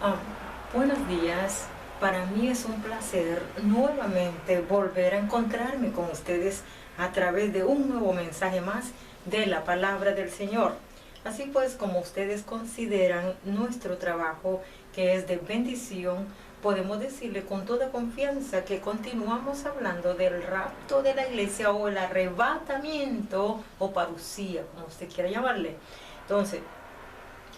Ah, buenos días. Para mí es un placer nuevamente volver a encontrarme con ustedes a través de un nuevo mensaje más de la palabra del Señor. Así pues, como ustedes consideran nuestro trabajo que es de bendición, podemos decirle con toda confianza que continuamos hablando del rapto de la iglesia o el arrebatamiento o parucía, como usted quiera llamarle. Entonces,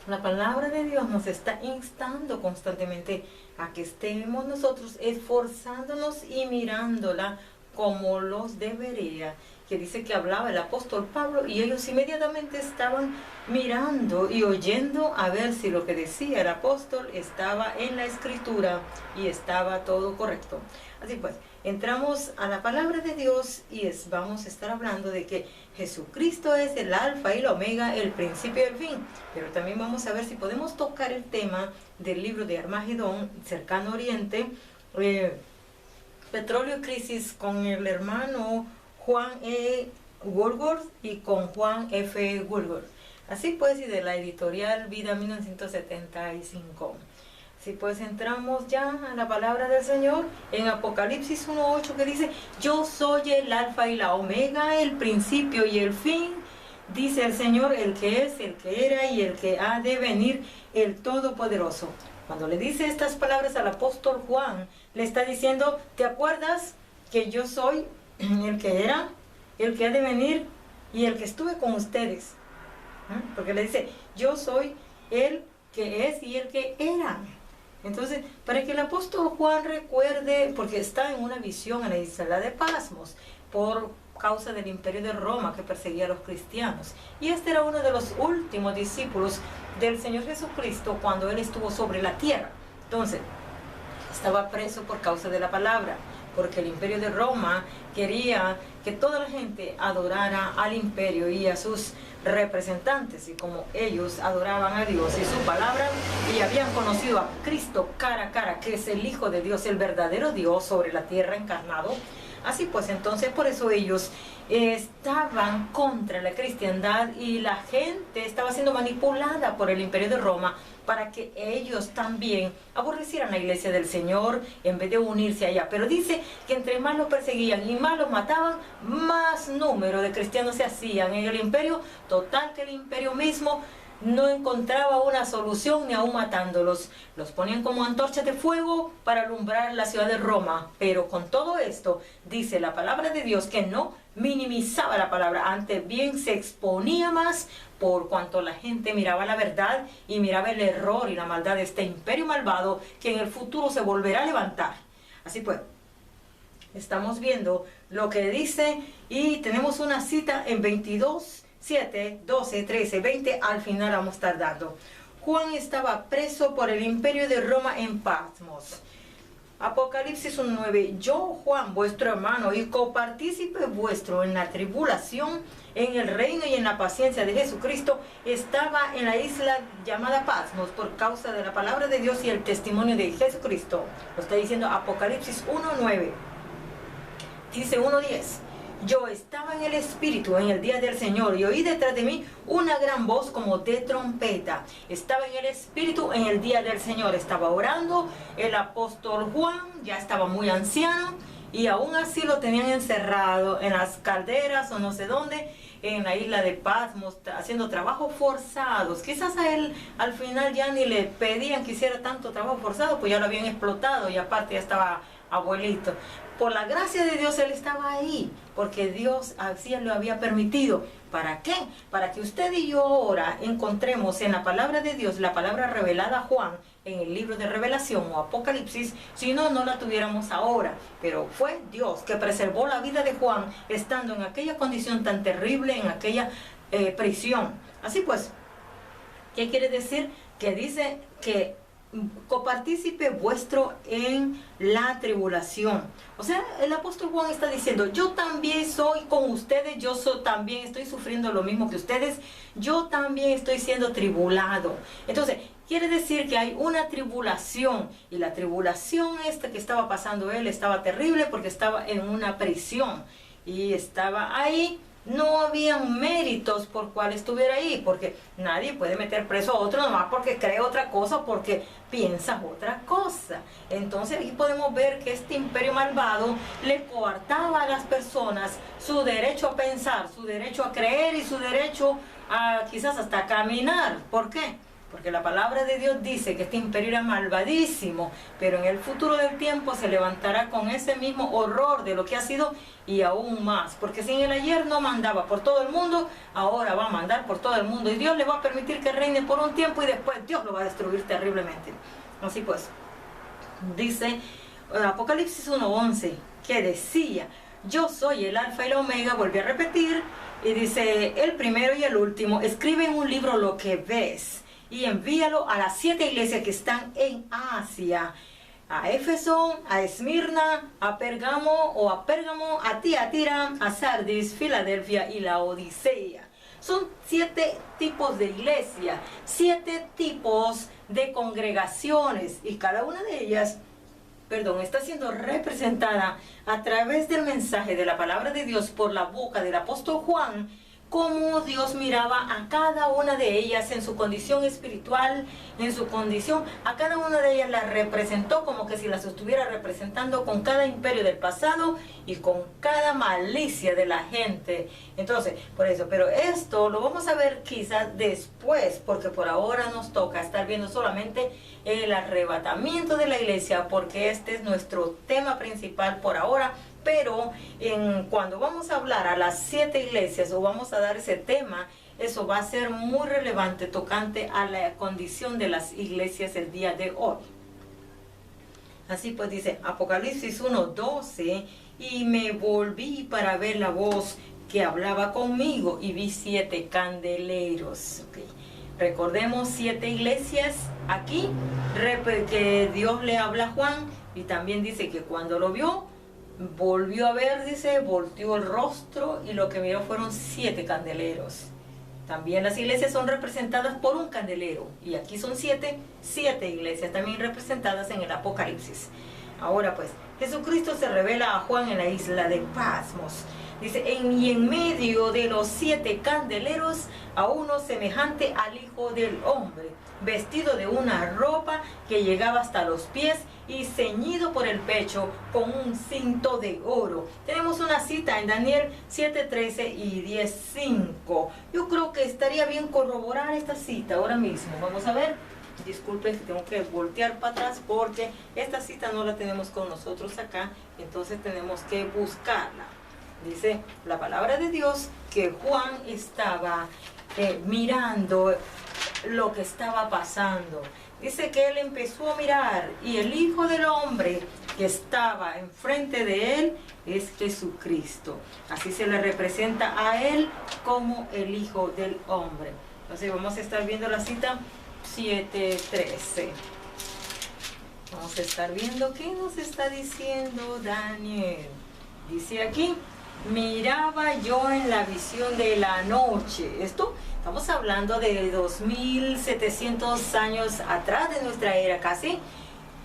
la palabra de Dios nos está instando constantemente a que estemos nosotros esforzándonos y mirándola como los debería. Que dice que hablaba el apóstol Pablo y ellos inmediatamente estaban mirando y oyendo a ver si lo que decía el apóstol estaba en la escritura y estaba todo correcto. Así pues, entramos a la palabra de Dios y vamos a estar hablando de que Jesucristo es el alfa y el omega, el principio y el fin. Pero también vamos a ver si podemos tocar el tema del libro de Armagedón, Cercano Oriente, Petróleo y Crisis, con el hermano Juan E. Woolworth y con Juan F. Woolworth. Así pues, y de la editorial Vida 1975. Así pues, entramos ya a la palabra del Señor en Apocalipsis 1:8, que dice: yo soy el alfa y la omega, el principio y el fin, dice el Señor, el que es, el que era y el que ha de venir, el Todopoderoso. Cuando le dice estas palabras al apóstol Juan, le está diciendo: ¿te acuerdas que yo soy el que era, el que ha de venir y el que estuve con ustedes? Porque le dice: yo soy el que es y el que era. Entonces, para que el apóstol Juan recuerde, porque está en una visión en la isla de Pasmos, por causa del imperio de Roma que perseguía a los cristianos. Y este era uno de los últimos discípulos del Señor Jesucristo cuando Él estuvo sobre la tierra. Entonces, estaba preso por causa de la palabra, porque el imperio de Roma quería que toda la gente adorara al imperio y a sus representantes, y como ellos adoraban a Dios y su palabra y habían conocido a Cristo cara a cara, que es el Hijo de Dios, el verdadero Dios sobre la tierra encarnado, así pues entonces por eso ellos estaban contra la cristiandad y la gente estaba siendo manipulada por el imperio de Roma para que ellos también aborrecieran la iglesia del Señor en vez de unirse allá. Pero dice que entre más los perseguían y más los mataban, más número de cristianos se hacían en el imperio, total que el imperio mismo no encontraba una solución ni aún matándolos. Los ponían como antorchas de fuego para alumbrar la ciudad de Roma. Pero con todo esto, dice la palabra de Dios que no minimizaba la palabra, antes bien se exponía más por cuanto la gente miraba la verdad y miraba el error y la maldad de este imperio malvado que en el futuro se volverá a levantar. Así pues, estamos viendo lo que dice y tenemos una cita en 22, 7, 12, 13, 20, al final vamos a estar dando. Juan estaba preso por el imperio de Roma en Patmos. Apocalipsis 1:9. Yo, Juan, vuestro hermano y copartícipe vuestro en la tribulación, en el reino y en la paciencia de Jesucristo, estaba en la isla llamada Patmos por causa de la palabra de Dios y el testimonio de Jesucristo. Lo está diciendo Apocalipsis 1:9. Dice 1:10. Yo estaba en el Espíritu en el día del Señor y oí detrás de mí una gran voz como de trompeta. Estaba en el Espíritu en el día del Señor. Estaba orando. El apóstol Juan ya estaba muy anciano y aún así lo tenían encerrado en las calderas o no sé dónde, en la isla de Patmos, haciendo trabajos forzados. Quizás a él al final ya ni le pedían que hiciera tanto trabajo forzado, pues ya lo habían explotado y aparte ya estaba abuelito. Por la gracia de Dios él estaba ahí, porque Dios así lo había permitido. ¿Para qué? Para que usted y yo ahora encontremos en la palabra de Dios, la palabra revelada a Juan, en el libro de Revelación o Apocalipsis, si no, no la tuviéramos ahora. Pero fue Dios que preservó la vida de Juan, estando en aquella condición tan terrible, en aquella prisión. Así pues, ¿qué quiere decir? Que dice que copartícipe vuestro en la tribulación. O sea, el apóstol Juan está diciendo: yo también soy con ustedes, también estoy sufriendo lo mismo que ustedes, yo también estoy siendo tribulado. Entonces, quiere decir que hay una tribulación, y la tribulación esta que estaba pasando él estaba terrible porque estaba en una prisión y estaba ahí No habían méritos por cual estuviera ahí, porque nadie puede meter preso a otro nomás porque cree otra cosa, porque piensa otra cosa. Entonces aquí podemos ver que este imperio malvado le coartaba a las personas su derecho a pensar, su derecho a creer y su derecho a quizás hasta caminar. ¿Por qué? Porque la palabra de Dios dice que este imperio era malvadísimo, pero en el futuro del tiempo se levantará con ese mismo horror de lo que ha sido y aún más. Porque si en el ayer no mandaba por todo el mundo, ahora va a mandar por todo el mundo. Y Dios le va a permitir que reine por un tiempo y después Dios lo va a destruir terriblemente. Así pues, dice Apocalipsis 1:11, que decía: yo soy el alfa y la omega, volví a repetir, y dice: el primero y el último, escribe en un libro lo que ves y envíalo a las 7 iglesias que están en Asia, a Éfeso, a Esmirna, a Pérgamo, a Tiatira, a Sardis, Filadelfia y la Odisea. Son 7 tipos de iglesia, 7 tipos de congregaciones, y cada una de ellas, está siendo representada a través del mensaje de la palabra de Dios por la boca del apóstol Juan, cómo Dios miraba a cada una de ellas en su condición espiritual, en su condición, a cada una de ellas las representó como que si las estuviera representando con cada imperio del pasado y con cada malicia de la gente. Entonces, por eso, pero esto lo vamos a ver quizás después, porque por ahora nos toca estar viendo solamente el arrebatamiento de la iglesia, porque este es nuestro tema principal por ahora. Pero cuando vamos a hablar a las 7 iglesias o vamos a dar ese tema, eso va a ser muy relevante tocante a la condición de las iglesias el día de hoy. Así pues dice Apocalipsis 1:12, y me volví para ver la voz que hablaba conmigo y vi 7 candeleros. Okay. Recordemos 7 iglesias aquí, que Dios le habla a Juan, y también dice que cuando lo vio, volvió a ver, dice, volteó el rostro y lo que miró fueron 7 candeleros. También las iglesias son representadas por un candelero, y aquí son 7 iglesias también representadas en el Apocalipsis. Ahora pues, Jesucristo se revela a Juan en la isla de Patmos. Dice: y en medio de los 7 candeleros, a uno semejante al Hijo del Hombre, vestido de una ropa que llegaba hasta los pies y ceñido por el pecho con un cinto de oro. Tenemos una cita en Daniel 7:13 y 10:5. Yo creo que estaría bien corroborar esta cita ahora mismo. Vamos a ver. Disculpen, tengo que voltear para atrás porque esta cita no la tenemos con nosotros acá, entonces tenemos que buscarla. Dice la palabra de Dios que Juan estaba mirando lo que estaba pasando. Dice que él empezó a mirar y el Hijo del Hombre que estaba enfrente de él es Jesucristo. Así se le representa a él como el Hijo del Hombre. Entonces vamos a estar viendo la cita 7:13. Vamos a estar viendo qué nos está diciendo Daniel. Dice aquí: miraba yo en la visión de la noche. Esto estamos hablando de 2700 años atrás de nuestra era casi.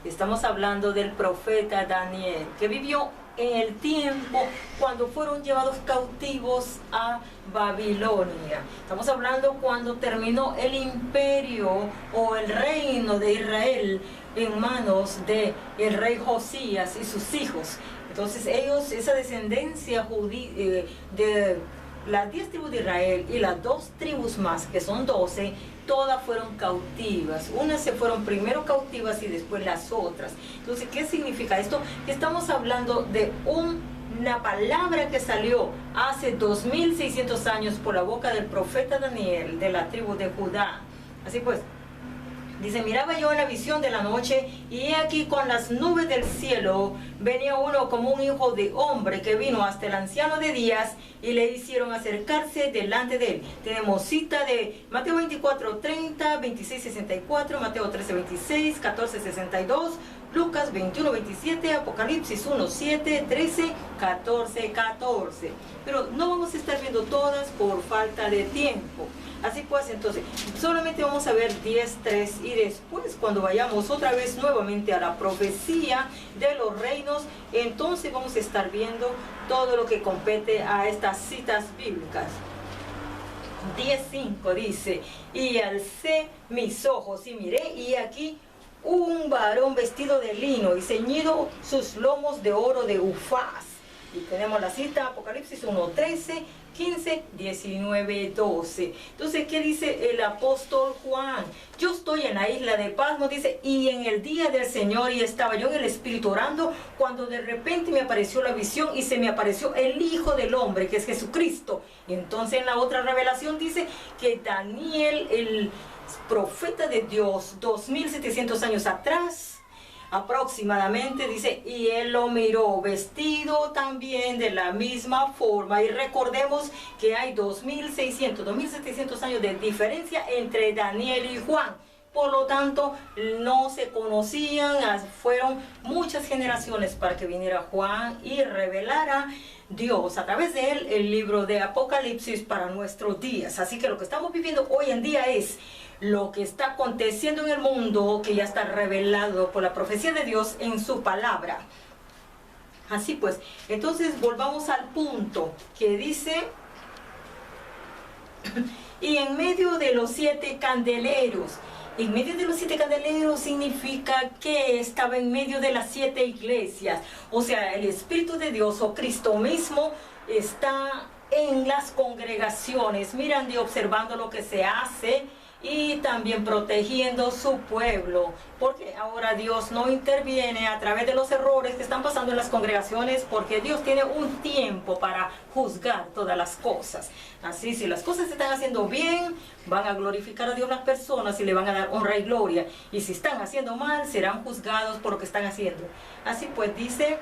Estamos hablando del profeta Daniel, que vivió en el tiempo cuando fueron llevados cautivos a Babilonia. Estamos hablando cuando terminó el imperio o el reino de Israel en manos de el rey Josías y sus hijos. Entonces ellos, esa descendencia judía de las 10 tribus de Israel y las 2 tribus más, que son 12, todas fueron cautivas. Unas se fueron primero cautivas y después las otras. Entonces, ¿qué significa esto? Que estamos hablando de una palabra que salió hace 2600 años por la boca del profeta Daniel de la tribu de Judá. Así pues, dice: miraba yo en la visión de la noche, y he aquí con las nubes del cielo venía uno como un hijo de hombre, que vino hasta el anciano de días y le hicieron acercarse delante de él. Tenemos cita de Mateo 24:30, 26:64, Mateo 13:26, 14:62, Lucas 21:27, Apocalipsis 1:7, 13, 14:14. Pero no vamos a estar viendo todas por falta de tiempo. Así pues, entonces, solamente vamos a ver 10:3 y después cuando vayamos otra vez nuevamente a la profecía de los reinos, entonces vamos a estar viendo todo lo que compete a estas citas bíblicas. 10:5 dice, y alcé mis ojos y miré, y aquí un varón vestido de lino y ceñido sus lomos de oro de Ufaz. Y tenemos la cita Apocalipsis 1:13, 15, 19, 12. Entonces, ¿qué dice el apóstol Juan? Yo estoy en la isla de Patmos, dice, y en el día del Señor, y estaba yo en el Espíritu orando, cuando de repente me apareció la visión y se me apareció el Hijo del Hombre, que es Jesucristo. Y entonces en la otra revelación dice que Daniel, el profeta de Dios, 2700 años atrás, aproximadamente, dice, y él lo miró vestido también de la misma forma. Y recordemos que hay 2700 años de diferencia entre Daniel y Juan. Por lo tanto, no se conocían, fueron muchas generaciones para que viniera Juan y revelara Dios a través de él el libro de Apocalipsis para nuestros días. Así que lo que estamos viviendo hoy en día es lo que está aconteciendo en el mundo, que ya está revelado por la profecía de Dios en su palabra. Así pues, entonces volvamos al punto que dice, y en medio de los 7 candeleros. En medio de los 7 candeleros significa que estaba en medio de las 7 iglesias. O sea, el Espíritu de Dios o Cristo mismo está en las congregaciones, mirando y observando lo que se hace y también protegiendo su pueblo, porque ahora Dios no interviene a través de los errores que están pasando en las congregaciones, porque Dios tiene un tiempo para juzgar todas las cosas. Así, si las cosas se están haciendo bien, van a glorificar a Dios las personas y le van a dar honra y gloria, y si están haciendo mal, serán juzgados por lo que están haciendo. Así pues, dice,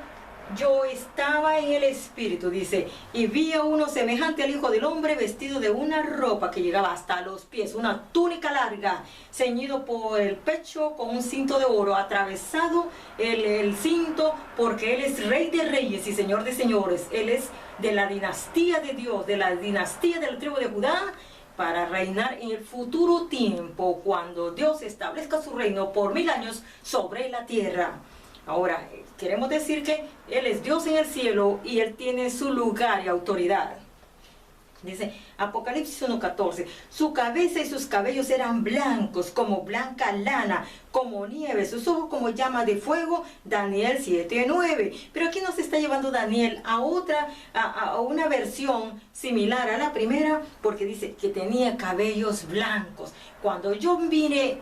yo estaba en el Espíritu, dice, y vi a uno semejante al Hijo del Hombre, vestido de una ropa que llegaba hasta los pies, una túnica larga, ceñido por el pecho con un cinto de oro, atravesado el cinto, porque Él es Rey de Reyes y Señor de Señores. Él es de la dinastía de Dios, de la dinastía de la tribu de Judá, para reinar en el futuro tiempo, cuando Dios establezca su reino por 1000 años sobre la tierra. Ahora, queremos decir que Él es Dios en el cielo y Él tiene su lugar y autoridad. Dice Apocalipsis 1:14, su cabeza y sus cabellos eran blancos como blanca lana, como nieve, sus ojos como llama de fuego. Daniel 7:9. Pero aquí nos está llevando Daniel a una versión similar a la primera, porque dice que tenía cabellos blancos. Cuando yo vine,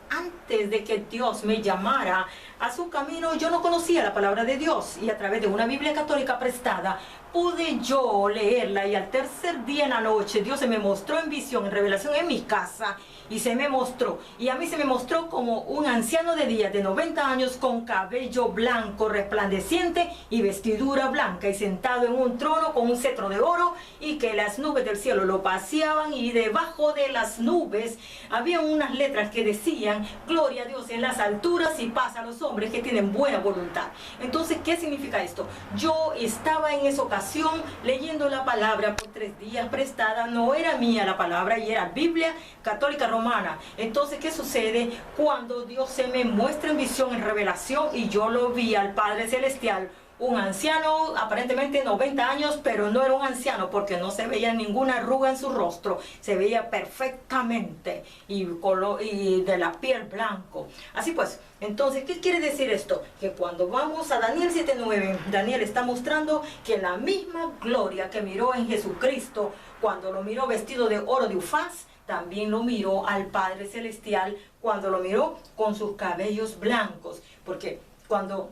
antes de que Dios me llamara a su camino, yo no conocía la palabra de Dios, y a través de una Biblia católica prestada pude yo leerla, y al tercer día en la noche Dios se me mostró en visión, en revelación en mi casa, y se me mostró, y a mí se me mostró como un anciano de día de 90 años con cabello blanco resplandeciente y vestidura blanca, y sentado en un trono con un cetro de oro, y que las nubes del cielo lo paseaban, y debajo de las nubes había unas letras que decían: gloria a Dios en las alturas y paz a los hombres que tienen buena voluntad. Entonces, ¿qué significa esto? Yo estaba en esa ocasión leyendo la palabra por 3 días prestada, no era mía la palabra, y era Biblia católica romana. Entonces, ¿qué sucede? Cuando Dios se me muestra en visión, en revelación, y yo lo vi al Padre Celestial, un anciano, aparentemente 90 años, pero no era un anciano porque no se veía ninguna arruga en su rostro, se veía perfectamente, y de la piel blanco. Así pues, entonces, ¿qué quiere decir esto? Que cuando vamos a Daniel 7:9, Daniel está mostrando que la misma gloria que miró en Jesucristo, cuando lo miró vestido de oro de Ufaz, también lo miró al Padre Celestial cuando lo miró con sus cabellos blancos. Porque cuando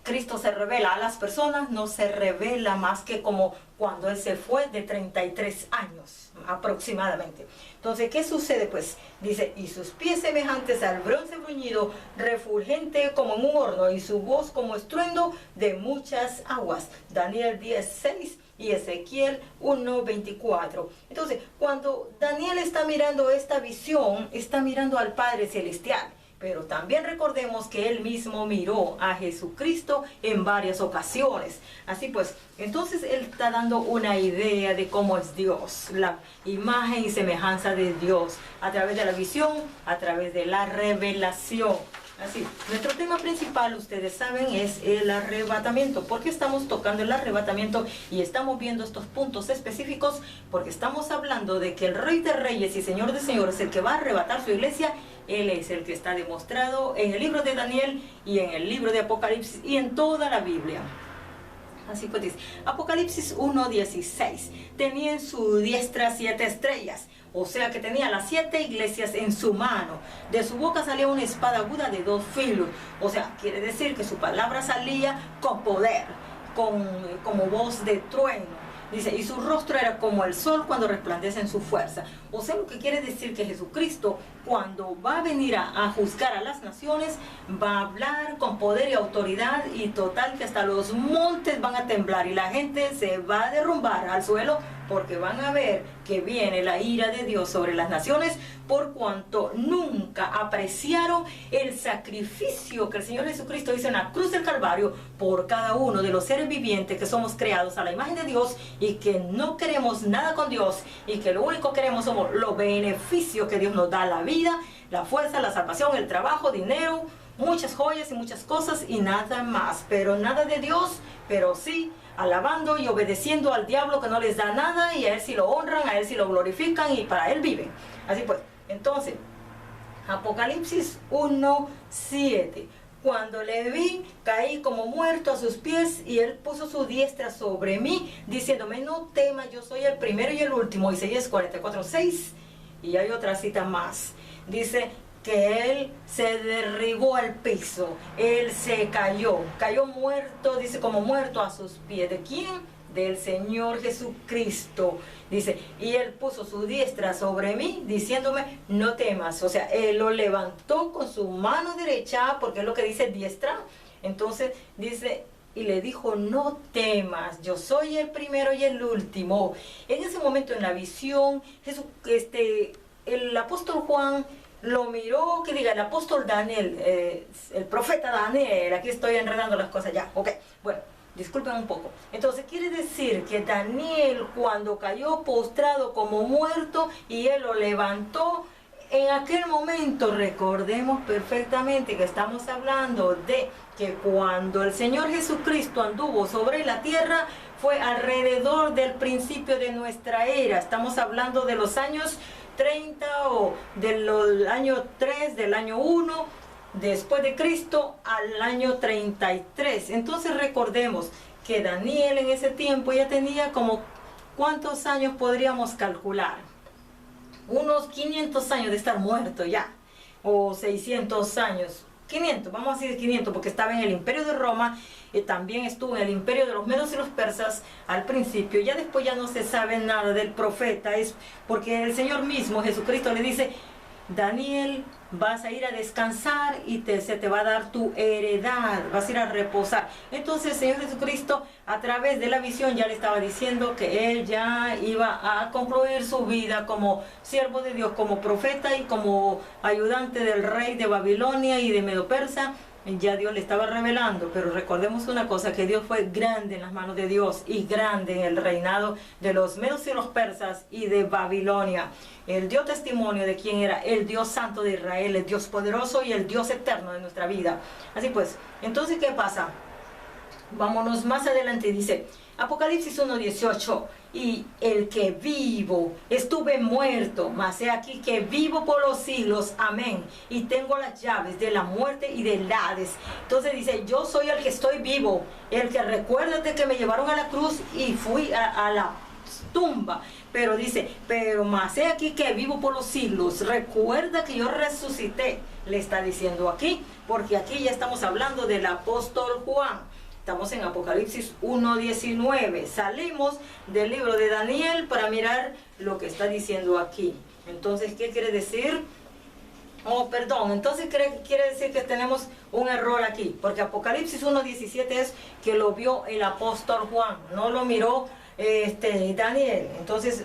Cristo se revela a las personas, no se revela más que como cuando Él se fue de 33 años aproximadamente. Entonces, ¿qué sucede? Pues dice, y sus pies semejantes al bronce bruñido, refulgente como en un horno, y su voz como estruendo de muchas aguas. Daniel 10:6 y Ezequiel 1:24. Entonces, cuando Daniel está mirando esta visión, está mirando al Padre Celestial. pero también recordemos que él mismo miró a Jesucristo en varias ocasiones. Así pues, entonces él está dando una idea de cómo es Dios, la imagen y semejanza de Dios, a través de la visión, a través de la revelación. Así, nuestro tema principal, ustedes saben, es el arrebatamiento. ¿Por qué estamos tocando el arrebatamiento y estamos viendo estos puntos específicos? Porque estamos hablando de que el Rey de Reyes y Señor de Señores, el que va a arrebatar su iglesia, Él es el que está demostrado en el libro de Daniel y en el libro de Apocalipsis y en toda la Biblia. Así pues dice, Apocalipsis 1:16, tenía en su diestra 7 estrellas. O sea que tenía las 7 iglesias en su mano. De su boca salía una espada aguda de 2 filos. O sea, quiere decir que su palabra salía con poder, como voz de trueno. Dice, y su rostro era como el sol cuando resplandece en su fuerza. O sea, lo que quiere decir que Jesucristo, cuando va a venir a juzgar a las naciones, va a hablar con poder y autoridad, y total que hasta los montes van a temblar y la gente se va a derrumbar al suelo, porque van a ver que viene la ira de Dios sobre las naciones, por cuanto nunca apreciaron el sacrificio que el Señor Jesucristo hizo en la cruz del Calvario por cada uno de los seres vivientes que somos creados a la imagen de Dios, y que no queremos nada con Dios, y que lo único que queremos somos los beneficios que Dios nos da: la vida, la fuerza, la salvación, el trabajo, dinero, muchas joyas y muchas cosas, y nada más, pero nada de Dios, pero sí alabando y obedeciendo al diablo, que no les da nada, y a él sí lo honran, a él sí lo glorifican, y para él viven. Así pues, entonces, Apocalipsis 1:7, cuando le vi, caí como muerto a sus pies, y él puso su diestra sobre mí, diciéndome, no temas, yo soy el primero y el último. Isaías 44:6, y hay otra cita más, dice que él se derribó al piso, él se cayó muerto, dice, como muerto a sus pies. ¿De quién? Del Señor Jesucristo. Dice, y él puso su diestra sobre mí, diciéndome, no temas. O sea, él lo levantó con su mano derecha, porque es lo que dice diestra. Entonces dice, y le dijo, no temas, yo soy el primero y el último. En ese momento, en la visión, el apóstol Juan lo miró, que diga, el apóstol Daniel, el profeta Daniel, aquí estoy enredando las cosas ya, ok, bueno, disculpen un poco. Entonces quiere decir que Daniel, cuando cayó postrado como muerto y él lo levantó, en aquel momento, recordemos perfectamente que estamos hablando de que cuando el Señor Jesucristo anduvo sobre la tierra, fue alrededor del principio de nuestra era. Estamos hablando de los años 30 o del año 3, del año 1 después de Cristo al año 33. Entonces recordemos que Daniel en ese tiempo ya tenía como, ¿cuántos años podríamos calcular? Unos 500 años de estar muerto ya, o 600 años, 500, vamos a decir 500, porque estaba en el Imperio de Roma, también estuvo en el Imperio de los Medos y los Persas al principio. Ya después ya no se sabe nada del profeta, es porque el Señor mismo, Jesucristo, le dice, Daniel, vas a ir a descansar y se te va a dar tu heredad, vas a ir a reposar. Entonces el Señor Jesucristo, a través de la visión, ya le estaba diciendo que él ya iba a concluir su vida como siervo de Dios, como profeta y como ayudante del rey de Babilonia y de Medo Persa. Ya Dios le estaba revelando, pero recordemos una cosa, que Dios fue grande en las manos de Dios y grande en el reinado de los medos y los persas y de Babilonia. Él dio testimonio de quién era el Dios santo de Israel, el Dios poderoso y el Dios eterno de nuestra vida. Así pues, entonces, ¿qué pasa? Vámonos más adelante, dice Apocalipsis 1:18, y el que vivo, estuve muerto, mas he aquí que vivo por los siglos, amén, y tengo las llaves de la muerte y del Hades. Entonces dice, yo soy el que estoy vivo, el que recuérdate que me llevaron a la cruz y fui a la tumba, pero dice, pero más he aquí que vivo por los siglos, recuerda que yo resucité, le está diciendo aquí, porque aquí ya estamos hablando del apóstol Juan. Estamos en Apocalipsis 1:19. Salimos del libro de Daniel para mirar lo que está diciendo aquí. Entonces, ¿qué quiere decir? Oh, perdón. Entonces quiere decir que tenemos un error aquí. Porque Apocalipsis 1:17 es que lo vio el apóstol Juan. No lo miró Daniel. Entonces,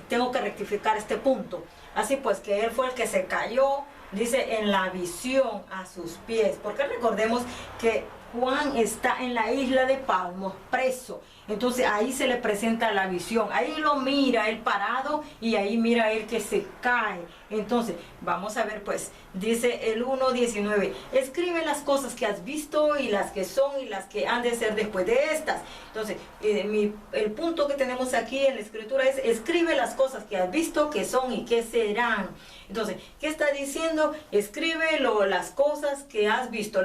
tengo que rectificar este punto. Así pues, que él fue el que se cayó dice en la visión a sus pies, porque recordemos que Juan está en la isla de Patmos, preso. Entonces ahí se le presenta la visión. Ahí lo mira él parado y ahí mira él que se cae. Entonces, vamos a ver pues, dice el 1:19, escribe las cosas que has visto y las que son y las que han de ser después de estas. Entonces, el punto que tenemos aquí en la escritura es, escribe las cosas que has visto, que son y que serán. Entonces, ¿qué está diciendo? Escribe las cosas que has visto.